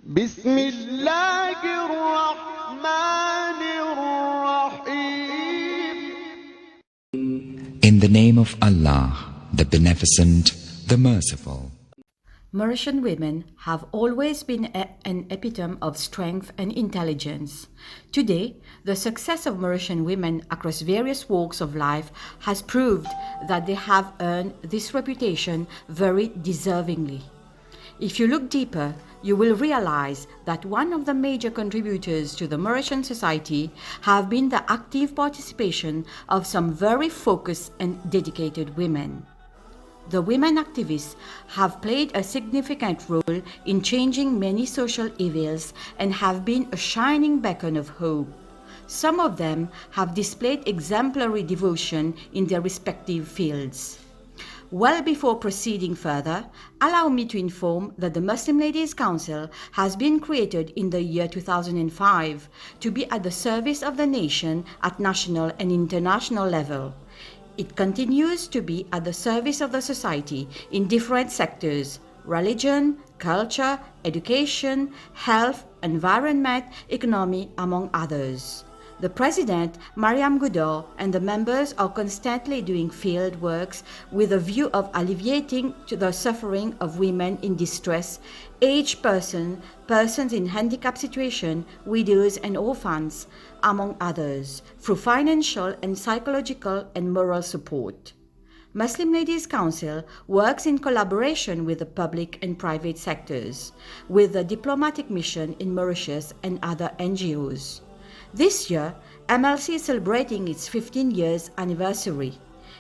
بسم الله الرحمن الرحيم. In the name of Allah, the Beneficent, the Merciful. Mauritian women have always been an epitome of strength and intelligence. Today, the success of Mauritian women across various walks of life has proved that they have earned this reputation very deservingly. If you look deeper, you will realize that one of the major contributors to the Mauritian society have been the active participation of some very focused and dedicated women. The women activists have played a significant role in changing many social evils and have been a shining beacon of hope. Some of them have displayed exemplary devotion in their respective fields. Well, before proceeding further, allow me to inform that the Muslim Ladies Council has been created in the year 2005 to be at the service of the nation at national and international level. It continues to be at the service of the society in different sectors: religion, culture, education, health, environment, economy, among others. The President, Mariam Goudor, and the members are constantly doing field works with a view of alleviating the suffering of women in distress, aged persons in handicap situation, widows and orphans, among others, through financial and psychological and moral support. Muslim Ladies Council works in collaboration with the public and private sectors, with the diplomatic mission in Mauritius and other NGOs. This year, MLC is celebrating its 15 years anniversary.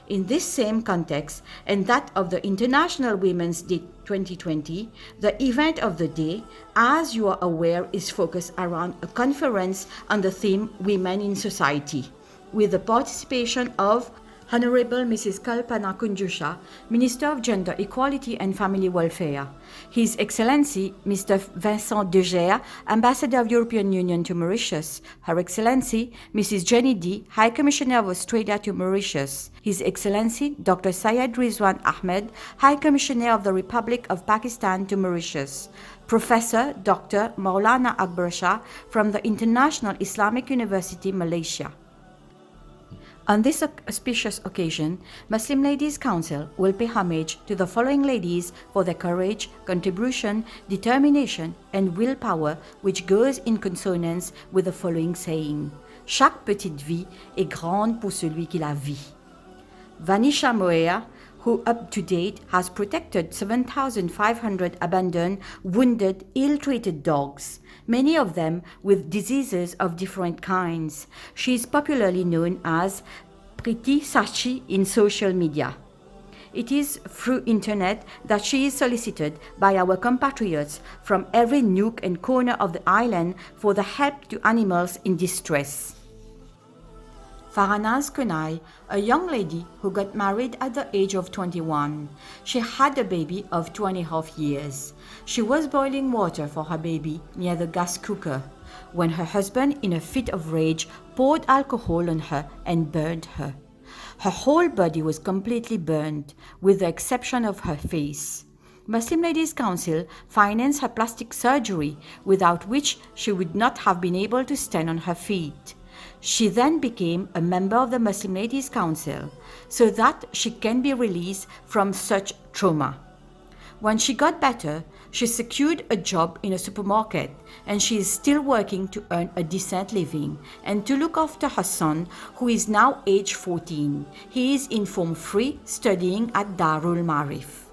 In this same context and that of the International Women's Day 2020, the event of the day, as you are aware, is focused around a conference on the theme Women in Society, with the participation of Honorable Mrs. Kalpana Kunjusha, Minister of Gender Equality and Family Welfare, His Excellency Mr. Vincent Deger, Ambassador of European Union to Mauritius, Her Excellency Mrs. Jenny D, High Commissioner of Australia to Mauritius, His Excellency Dr. Syed Rizwan Ahmed, High Commissioner of the Republic of Pakistan to Mauritius, Professor Dr. Maulana Akbar Shah from the International Islamic University, Malaysia. On this auspicious occasion, Muslim Ladies Council will pay homage to the following ladies for their courage, contribution, determination, and willpower, which goes in consonance with the following saying: Chaque petite vie est grande pour celui qui la vit. Vanisha Moea, who up to date has protected 7,500 abandoned, wounded, ill-treated dogs, many of them with diseases of different kinds. She is popularly known as Priti Sachi in social media. It is through internet that she is solicited by our compatriots from every nook and corner of the island for the help to animals in distress. Faranaz Kunai, a young lady who got married at the age of 21. She had a baby of 2.5 years. She was boiling water for her baby near the gas cooker when her husband, in a fit of rage, poured alcohol on her and burned her. Her whole body was completely burned, with the exception of her face. Muslim Ladies Council financed her plastic surgery, without which she would not have been able to stand on her feet. She then became a member of the Muslim Ladies Council so that she can be released from such trauma. When she got better, she secured a job in a supermarket, and she is still working to earn a decent living and to look after her son, who is now age 14. He is in Form 3 studying at Darul Marif.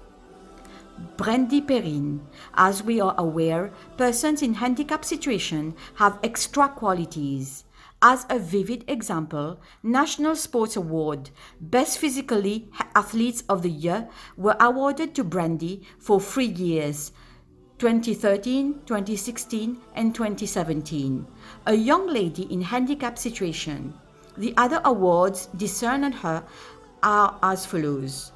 Brandy Perrine. As we are aware, persons in handicap situation have extra qualities. As a vivid example, National Sports Award, Best Physically Athletes of the Year were awarded to Brandy for 3 years, 2013, 2016 and 2017. A young lady in handicap situation. The other awards discerned on her are as follows.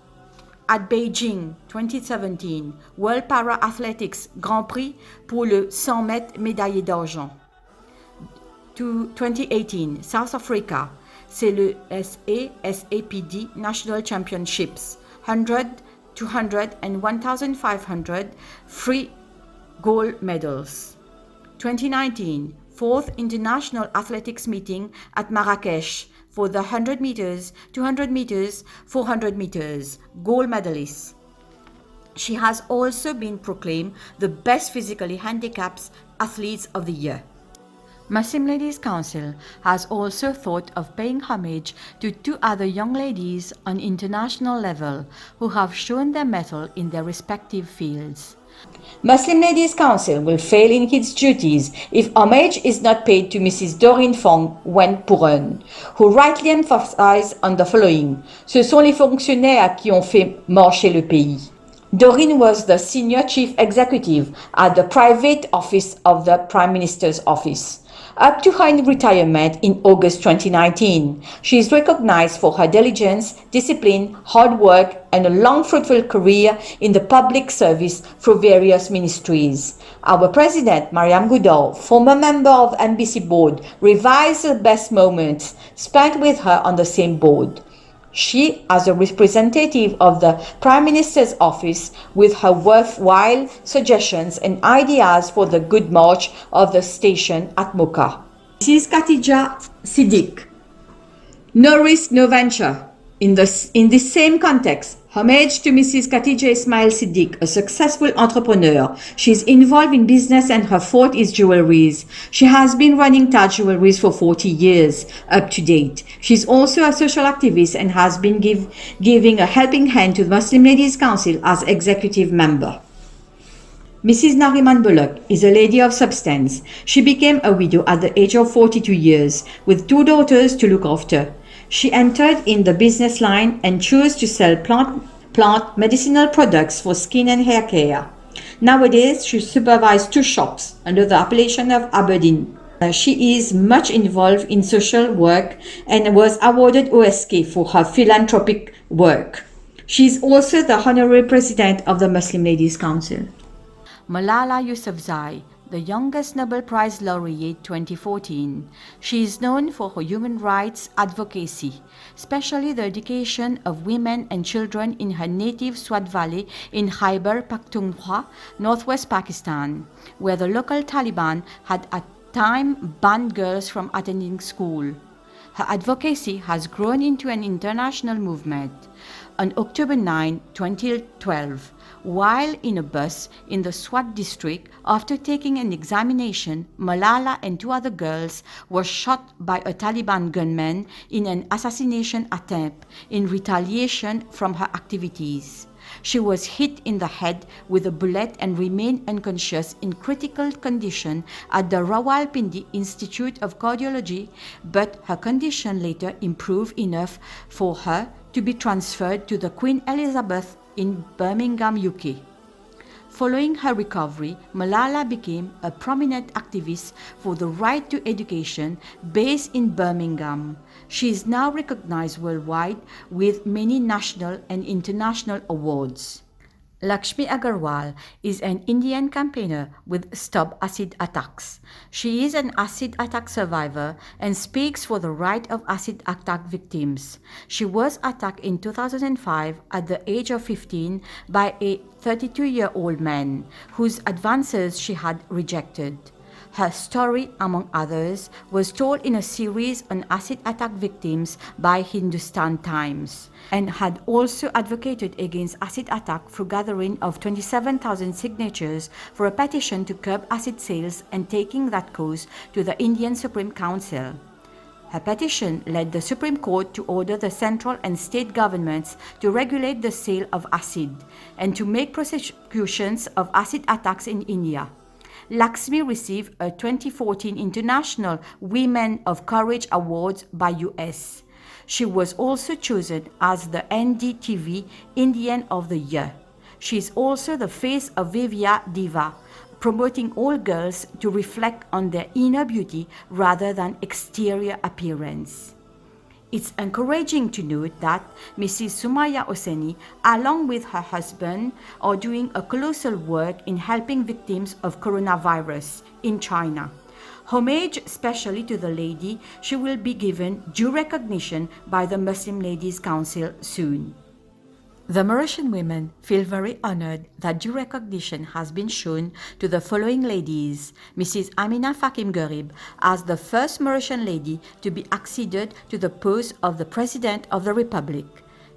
At Beijing 2017, World Para Athletics Grand Prix pour le 100 mètres médaillé d'argent. To 2018, South Africa, c'est le SAPD National Championships, 100, 200 and 1,500 free gold medals. 2019, 4th International Athletics Meeting at Marrakesh for the 100 meters, 200 meters, 400 meters gold medalists. She has also been proclaimed the best physically handicapped athletes of the year. Muslim Ladies Council has also thought of paying homage to two other young ladies on international level who have shown their mettle in their respective fields. Muslim Ladies Council will fail in its duties if homage is not paid to Mrs. Doreen Fong Wen Puren, who rightly emphasized on the following: Ce sont les fonctionnaires qui ont fait marcher le pays. Doreen was the senior chief executive at the private office of the Prime Minister's office. Up to her retirement in August 2019, she is recognized for her diligence, discipline, hard work, and a long fruitful career in the public service through various ministries. Our president, Mariam Goudal, former member of MBC board, revised the best moments spent with her on the same board. She, as a representative of the Prime Minister's office, with her worthwhile suggestions and ideas for the good march of the station at Mocha. Mrs. Khatija Siddiq. No risk, no venture. In this same context, homage to Mrs. Khatija Ismail Siddiq, a successful entrepreneur. She is involved in business and her forte is jewelries. She has been running Taj Jewelries for 40 years, up to date. She is also a social activist and has been giving a helping hand to the Muslim Ladies Council as executive member. Mrs. Nariman Bullock is a lady of substance. She became a widow at the age of 42 years, with two daughters to look after. She entered in the business line and chose to sell plant medicinal products for skin and hair care. Nowadays, she supervises two shops under the appellation of Aberdeen. She is much involved in social work and was awarded OSK for her philanthropic work. She is also the honorary president of the Muslim Ladies Council. Malala Yousafzai, the youngest Nobel Prize laureate 2014. She is known for her human rights advocacy, especially the education of women and children in her native Swat Valley in Khyber Pakhtunkhwa, northwest Pakistan, where the local Taliban had at time banned girls from attending school. Her advocacy has grown into an international movement. On October 9, 2012, while in a bus in the Swat district, after taking an examination, Malala and two other girls were shot by a Taliban gunman in an assassination attempt in retaliation from her activities. She was hit in the head with a bullet and remained unconscious in critical condition at the Rawalpindi Institute of Cardiology, but her condition later improved enough for her to be transferred to the Queen Elizabeth in Birmingham, UK. Following her recovery, Malala became a prominent activist for the right to education based in Birmingham. She is now recognized worldwide with many national and international awards. Lakshmi Agarwal is an Indian campaigner with Stop Acid Attacks. She is an acid attack survivor and speaks for the right of acid attack victims. She was attacked in 2005 at the age of 15 by a 32-year-old man whose advances she had rejected. Her story, among others, was told in a series on acid attack victims by Hindustan Times, and had also advocated against acid attack through gathering of 27,000 signatures for a petition to curb acid sales and taking that cause to the Indian Supreme Council. Her petition led the Supreme Court to order the central and state governments to regulate the sale of acid and to make prosecutions of acid attacks in India. Lakshmi received a 2014 International Women of Courage Awards by US. She was also chosen as the NDTV Indian of the Year. She is also the face of Vivya Diva, promoting all girls to reflect on their inner beauty rather than exterior appearance. It's encouraging to note that Mrs. Sumaya Hosseini, along with her husband, are doing a colossal work in helping victims of coronavirus in China. Homage especially to the lady, she will be given due recognition by the Muslim Ladies Council soon. The Mauritian women feel very honored that due recognition has been shown to the following ladies: Mrs. Amina Fakim Gharib as the first Mauritian lady to be acceded to the post of the President of the Republic,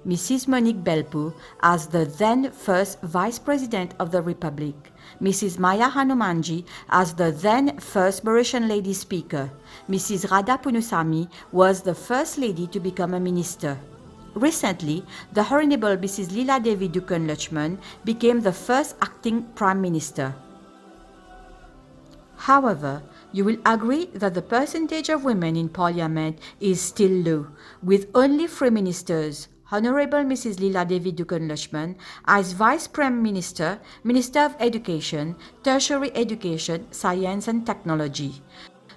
Mrs. Monique Belpo as the then first Vice President of the Republic, Mrs. Maya Hanumanji as the then first Mauritian Lady Speaker. Mrs. Radha Punusami was the first lady to become a minister. Recently, the Honorable Mrs. Leela Devi Dukan Lachman became the first acting Prime Minister. However, you will agree that the percentage of women in Parliament is still low, with only 3 ministers: Honorable Mrs. Leela Devi Dukan Lachman as Vice Prime Minister, Minister of Education, Tertiary Education, Science and Technology;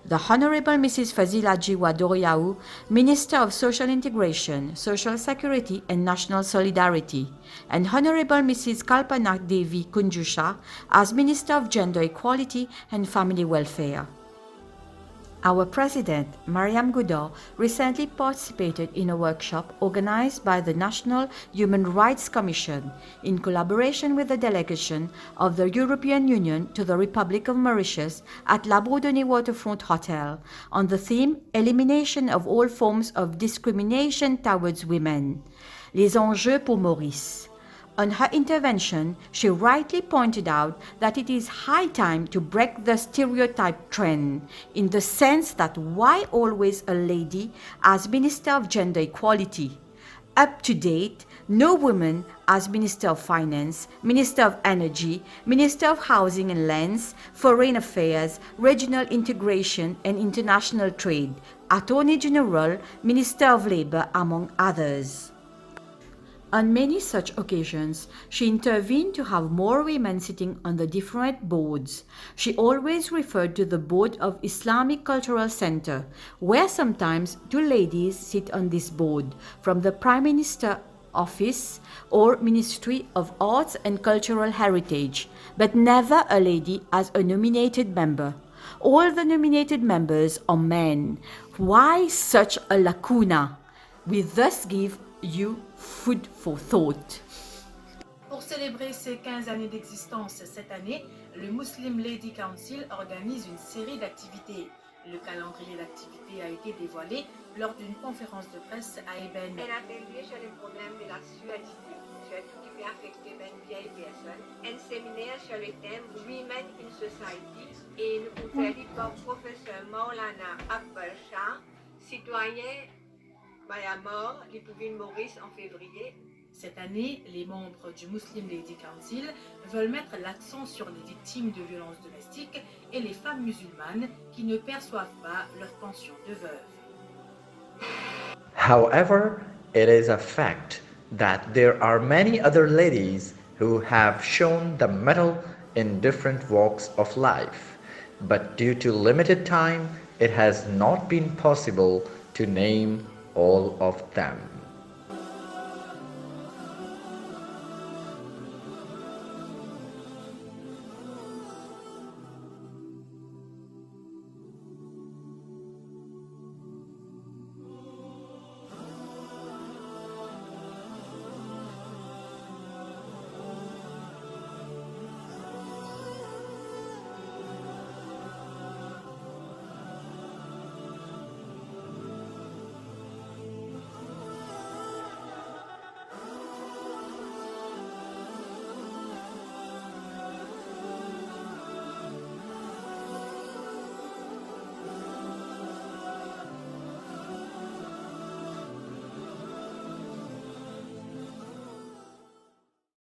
the Honorable Mrs. Fazila Jiwa Doriaou, Minister of Social Integration, Social Security and National Solidarity; and Honorable Mrs. Kalpana Devi Kunjusha as Minister of Gender Equality and Family Welfare. Our President, Mariam Goudor, recently participated in a workshop organized by the National Human Rights Commission in collaboration with the delegation of the European Union to the Republic of Mauritius at La Bourdonnais Waterfront Hotel on the theme Elimination of all forms of discrimination towards women, les enjeux pour Maurice. On her intervention, she rightly pointed out that it is high time to break the stereotype trend, in the sense that why always a lady as Minister of Gender Equality? Up to date, no woman as Minister of Finance, Minister of Energy, Minister of Housing and Lands, Foreign Affairs, Regional Integration and International Trade, Attorney General, Minister of Labour, among others. On many such occasions, she intervened to have more women sitting on the different boards. She always referred to the board of Islamic Cultural Center, where sometimes 2 ladies sit on this board, from the Prime Minister Office or Ministry of Arts and Cultural Heritage, but never a lady as a nominated member. All the nominated members are men. Why such a lacuna? We thus give you food for thought. Pour célébrer ses 15 années d'existence cette année, le Muslim Lady Council organise une série d'activités. Le calendrier d'activités a été dévoilé lors d'une conférence de presse à Eben. Un atelier sur les problèmes de la sexualité, surtout qui peut affecter une vieille personne. Un séminaire sur le thème Women in Society et une conférence par professeur Maulana Akbar Shah, citoyen à mort, l'épouvantail Maurice en février. Cette année, les membres du Muslim Lady Council veulent mettre l'accent sur les victimes de violences domestiques et les femmes musulmanes qui ne perçoivent pas leur pension de veuve. However, it is a fact that there are many other ladies who have shown the mettle in different walks of life, but due to limited time, it has not been possible to name all of them.